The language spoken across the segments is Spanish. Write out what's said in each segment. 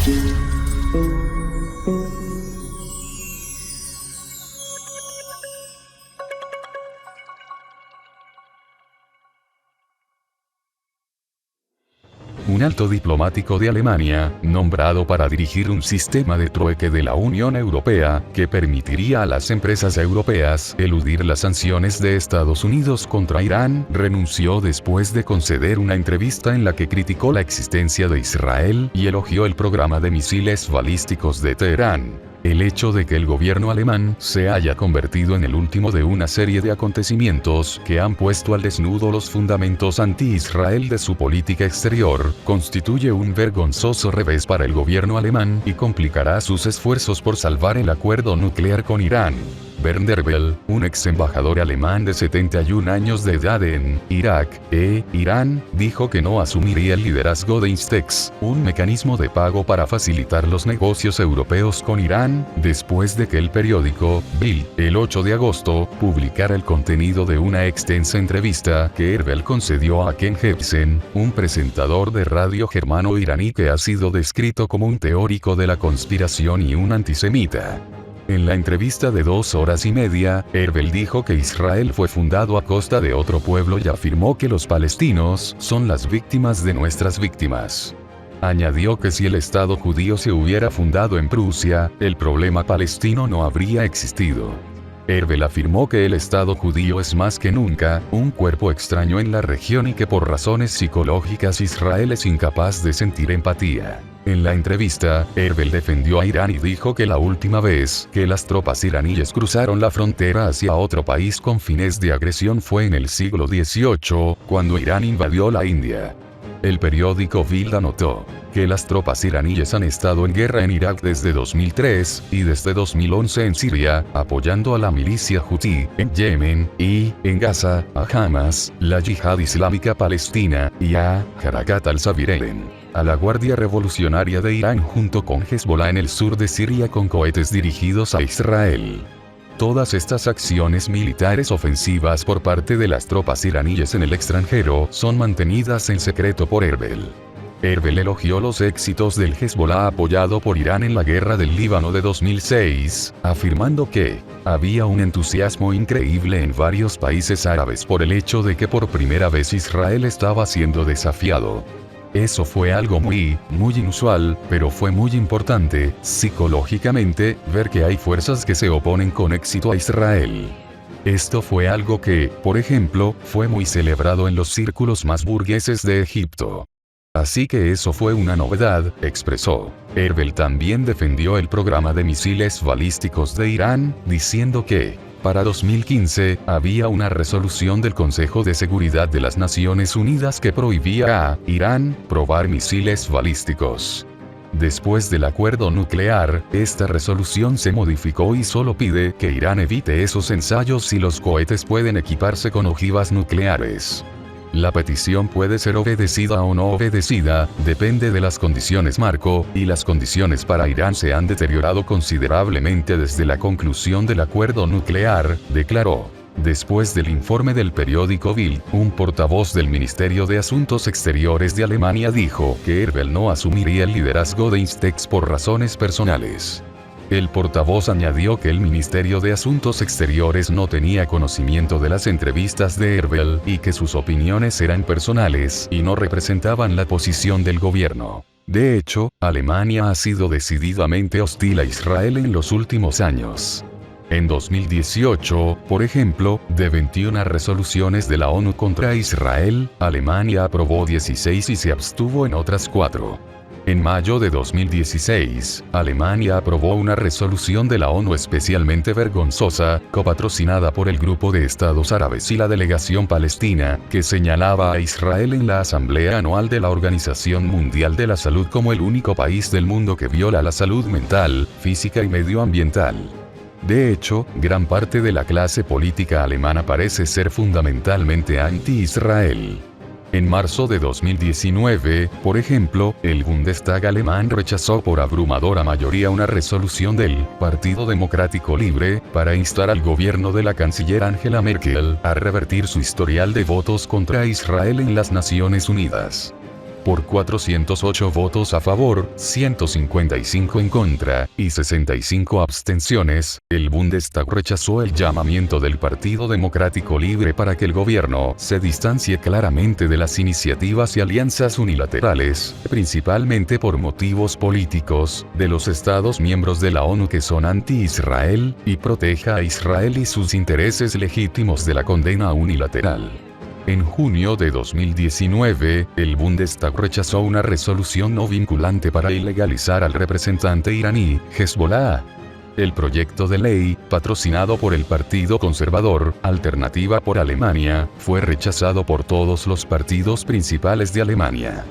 Un alto diplomático de Alemania, nombrado para dirigir un sistema de trueque de la Unión Europea, que permitiría a las empresas europeas eludir las sanciones de Estados Unidos contra Irán, renunció después de conceder una entrevista en la que criticó la existencia de Israel y elogió el programa de misiles balísticos de Teherán. El hecho de que el gobierno alemán se haya convertido en el último de una serie de acontecimientos que han puesto al desnudo los fundamentos anti-Israel de su política exterior, constituye un vergonzoso revés para el gobierno alemán y complicará sus esfuerzos por salvar el acuerdo nuclear con Irán. Werner Bell, un ex embajador alemán de 71 años de edad en Irak Irán, dijo que no asumiría el liderazgo de Instex, un mecanismo de pago para facilitar los negocios europeos con Irán, después de que el periódico Bild, el 8 de agosto, publicara el contenido de una extensa entrevista que Bell concedió a Ken Jebsen, un presentador de radio germano-iraní que ha sido descrito como un teórico de la conspiración y un antisemita. En la entrevista de 2 horas y media, Bell dijo que Israel fue fundado a costa de otro pueblo y afirmó que los palestinos son las víctimas de nuestras víctimas. Añadió que si el Estado judío se hubiera fundado en Prusia, el problema palestino no habría existido. Bell afirmó que el Estado judío es más que nunca un cuerpo extraño en la región y que por razones psicológicas Israel es incapaz de sentir empatía. En la entrevista, Bell defendió a Irán y dijo que la última vez que las tropas iraníes cruzaron la frontera hacia otro país con fines de agresión fue en el siglo XVIII, cuando Irán invadió la India. El periódico Bild anotó que las tropas iraníes han estado en guerra en Irak desde 2003 y desde 2011 en Siria, apoyando a la milicia Houthi en Yemen y, en Gaza, a Hamas, la Yihad Islámica Palestina y a Harakat al-Sabireen, a la Guardia Revolucionaria de Irán junto con Hezbollah en el sur de Siria con cohetes dirigidos a Israel. Todas estas acciones militares ofensivas por parte de las tropas iraníes en el extranjero son mantenidas en secreto por Bell. Bell elogió los éxitos del Hezbollah apoyado por Irán en la guerra del Líbano de 2006, afirmando que había un entusiasmo increíble en varios países árabes por el hecho de que por primera vez Israel estaba siendo desafiado. Eso fue algo muy inusual, pero fue muy importante, psicológicamente, ver que hay fuerzas que se oponen con éxito a Israel. Esto fue algo que, por ejemplo, fue muy celebrado en los círculos más burgueses de Egipto. Así que eso fue una novedad, expresó. Bell también defendió el programa de misiles balísticos de Irán, diciendo que, para 2015, había una resolución del Consejo de Seguridad de las Naciones Unidas que prohibía a Irán probar misiles balísticos. Después del acuerdo nuclear, esta resolución se modificó y solo pide que Irán evite esos ensayos si los cohetes pueden equiparse con ojivas nucleares. La petición puede ser obedecida o no obedecida, depende de las condiciones marco, y las condiciones para Irán se han deteriorado considerablemente desde la conclusión del acuerdo nuclear, declaró. Después del informe del periódico Bild, un portavoz del Ministerio de Asuntos Exteriores de Alemania dijo que Bell no asumiría el liderazgo de Instex por razones personales. El portavoz añadió que el Ministerio de Asuntos Exteriores no tenía conocimiento de las entrevistas de Bell y que sus opiniones eran personales y no representaban la posición del gobierno. De hecho, Alemania ha sido decididamente hostil a Israel en los últimos años. En 2018, por ejemplo, de 21 resoluciones de la ONU contra Israel, Alemania aprobó 16 y se abstuvo en otras 4. En mayo de 2016, Alemania aprobó una resolución de la ONU especialmente vergonzosa, copatrocinada por el Grupo de Estados Árabes y la Delegación Palestina, que señalaba a Israel en la Asamblea Anual de la Organización Mundial de la Salud como el único país del mundo que viola la salud mental, física y medioambiental. De hecho, gran parte de la clase política alemana parece ser fundamentalmente anti-Israel. En marzo de 2019, por ejemplo, el Bundestag alemán rechazó por abrumadora mayoría una resolución del Partido Democrático Libre para instar al gobierno de la canciller Angela Merkel a revertir su historial de votos contra Israel en las Naciones Unidas. Por 408 votos a favor, 155 en contra, y 65 abstenciones, el Bundestag rechazó el llamamiento del Partido Democrático Libre para que el gobierno se distancie claramente de las iniciativas y alianzas unilaterales, principalmente por motivos políticos, de los Estados miembros de la ONU que son anti-Israel, y proteja a Israel y sus intereses legítimos de la condena unilateral. En junio de 2019, el Bundestag rechazó una resolución no vinculante para ilegalizar al representante iraní, Hezbollah. El proyecto de ley, patrocinado por el Partido Conservador, Alternativa por Alemania, fue rechazado por todos los partidos principales de Alemania.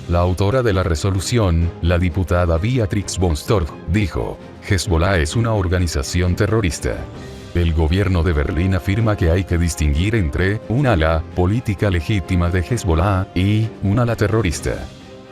La autora de la resolución, la diputada Beatrix von Storch, dijo: Hezbollah es una organización terrorista. El gobierno de Berlín afirma que hay que distinguir entre un ala política legítima de Hezbollah y un ala terrorista.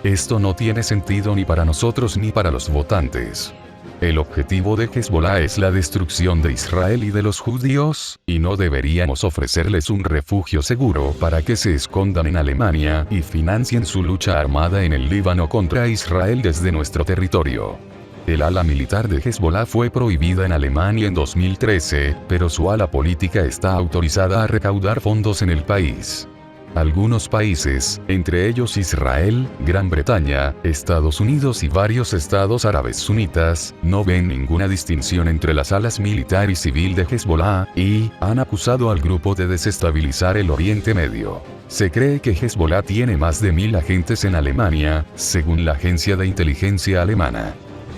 Esto no tiene sentido ni para nosotros ni para los votantes. El objetivo de Hezbollah es la destrucción de Israel y de los judíos, y no deberíamos ofrecerles un refugio seguro para que se escondan en Alemania y financien su lucha armada en el Líbano contra Israel desde nuestro territorio. El ala militar de Hezbollah fue prohibida en Alemania en 2013, pero su ala política está autorizada a recaudar fondos en el país. Algunos países, entre ellos Israel, Gran Bretaña, Estados Unidos y varios estados árabes sunitas, no ven ninguna distinción entre las alas militar y civil de Hezbollah, y han acusado al grupo de desestabilizar el Oriente Medio. Se cree que Hezbollah tiene más de 1000 agentes en Alemania, según la agencia de inteligencia alemana.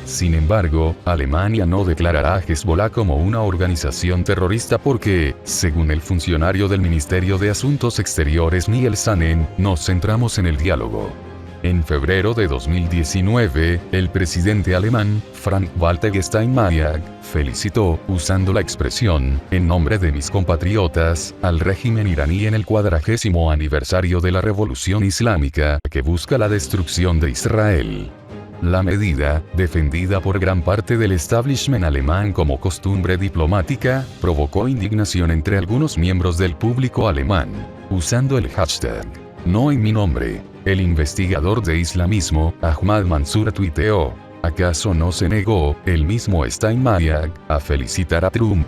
Sin embargo, Alemania no declarará a Hezbollah como una organización terrorista porque, según el funcionario del Ministerio de Asuntos Exteriores Niels Sannen, nos centramos en el diálogo. En febrero de 2019, el presidente alemán, Frank-Walter Steinmeier, felicitó, usando la expresión, en nombre de mis compatriotas, al régimen iraní en el 40º aniversario de la Revolución Islámica, que busca la destrucción de Israel. La medida, defendida por gran parte del establishment alemán como costumbre diplomática, provocó indignación entre algunos miembros del público alemán. Usando el hashtag #No en mi nombre, el investigador de islamismo, Ahmad Mansour tuiteó: ¿acaso no se negó, el mismo Steinmeier, a felicitar a Trump?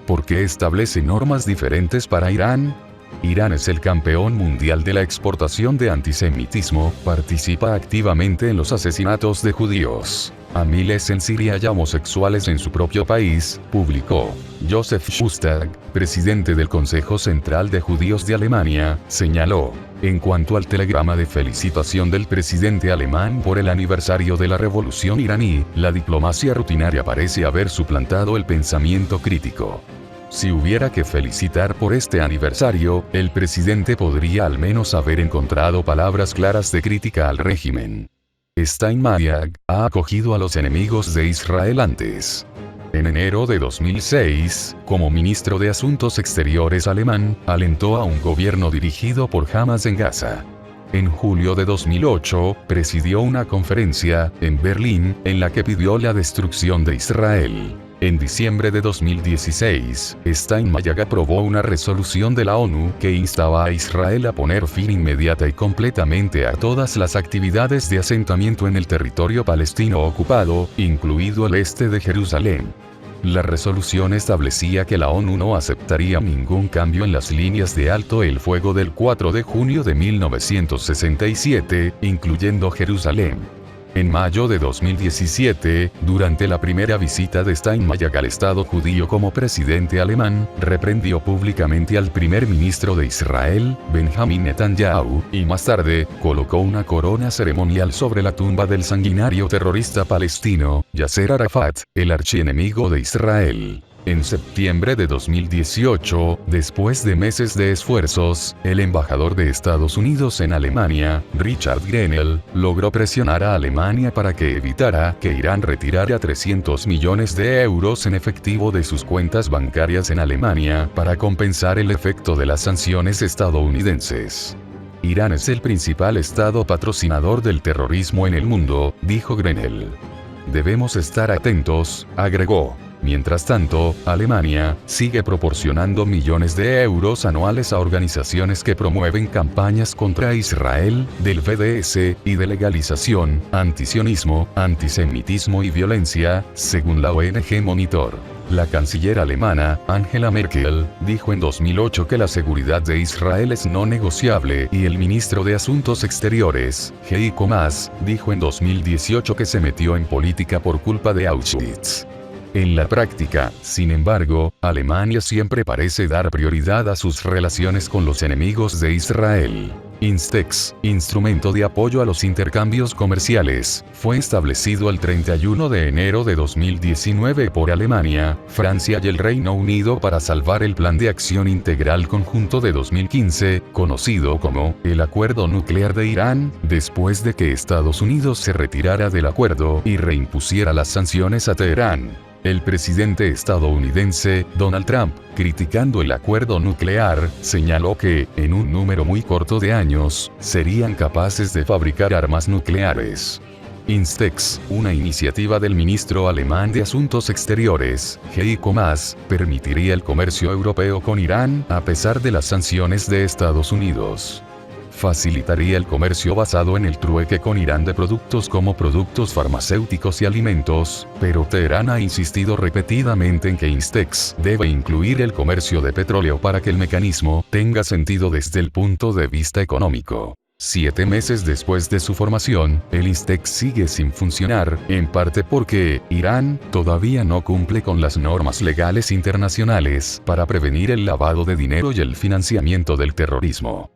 ¿Por qué establece normas diferentes para Irán? Irán es el campeón mundial de la exportación de antisemitismo, participa activamente en los asesinatos de judíos a miles en Siria y a homosexuales en su propio país, publicó. Joseph Schuster, presidente del Consejo Central de Judíos de Alemania, señaló: en cuanto al telegrama de felicitación del presidente alemán por el aniversario de la revolución iraní, la diplomacia rutinaria parece haber suplantado el pensamiento crítico. Si hubiera que felicitar por este aniversario, el presidente podría al menos haber encontrado palabras claras de crítica al régimen. Steinmeier ha acogido a los enemigos de Israel antes. En enero de 2006, como ministro de Asuntos Exteriores alemán, alentó a un gobierno dirigido por Hamas en Gaza. En julio de 2008, presidió una conferencia, en Berlín, en la que pidió la destrucción de Israel. En diciembre de 2016, Steinmeier aprobó una resolución de la ONU que instaba a Israel a poner fin inmediata y completamente a todas las actividades de asentamiento en el territorio palestino ocupado, incluido el este de Jerusalén. La resolución establecía que la ONU no aceptaría ningún cambio en las líneas de alto el fuego del 4 de junio de 1967, incluyendo Jerusalén. En mayo de 2017, durante la primera visita de Steinmeier al Estado judío como presidente alemán, reprendió públicamente al primer ministro de Israel, Benjamin Netanyahu, y más tarde, colocó una corona ceremonial sobre la tumba del sanguinario terrorista palestino, Yasser Arafat, el archienemigo de Israel. En septiembre de 2018, después de meses de esfuerzos, el embajador de Estados Unidos en Alemania, Richard Grenell, logró presionar a Alemania para que evitara que Irán retirara 300 millones de euros en efectivo de sus cuentas bancarias en Alemania para compensar el efecto de las sanciones estadounidenses. Irán es el principal estado patrocinador del terrorismo en el mundo, dijo Grenell. Debemos estar atentos, agregó. Mientras tanto, Alemania sigue proporcionando millones de euros anuales a organizaciones que promueven campañas contra Israel, del BDS, y de legalización, antisionismo, antisemitismo y violencia, según la ONG Monitor. La canciller alemana, Angela Merkel, dijo en 2008 que la seguridad de Israel es no negociable y el ministro de Asuntos Exteriores, Heiko Maas, dijo en 2018 que se metió en política por culpa de Auschwitz. En la práctica, sin embargo, Alemania siempre parece dar prioridad a sus relaciones con los enemigos de Israel. INSTEX, instrumento de apoyo a los intercambios comerciales, fue establecido el 31 de enero de 2019 por Alemania, Francia y el Reino Unido para salvar el Plan de Acción Integral Conjunto de 2015, conocido como el Acuerdo Nuclear de Irán, después de que Estados Unidos se retirara del acuerdo y reimpusiera las sanciones a Teherán. El presidente estadounidense, Donald Trump, criticando el acuerdo nuclear, señaló que, en un número muy corto de años, serían capaces de fabricar armas nucleares. INSTEX, una iniciativa del ministro alemán de Asuntos Exteriores, Heiko Maas, permitiría el comercio europeo con Irán, a pesar de las sanciones de Estados Unidos. Facilitaría el comercio basado en el trueque con Irán de productos como productos farmacéuticos y alimentos, pero Teherán ha insistido repetidamente en que INSTEX debe incluir el comercio de petróleo para que el mecanismo tenga sentido desde el punto de vista económico. 7 meses después de su formación, el INSTEX sigue sin funcionar, en parte porque Irán todavía no cumple con las normas legales internacionales para prevenir el lavado de dinero y el financiamiento del terrorismo.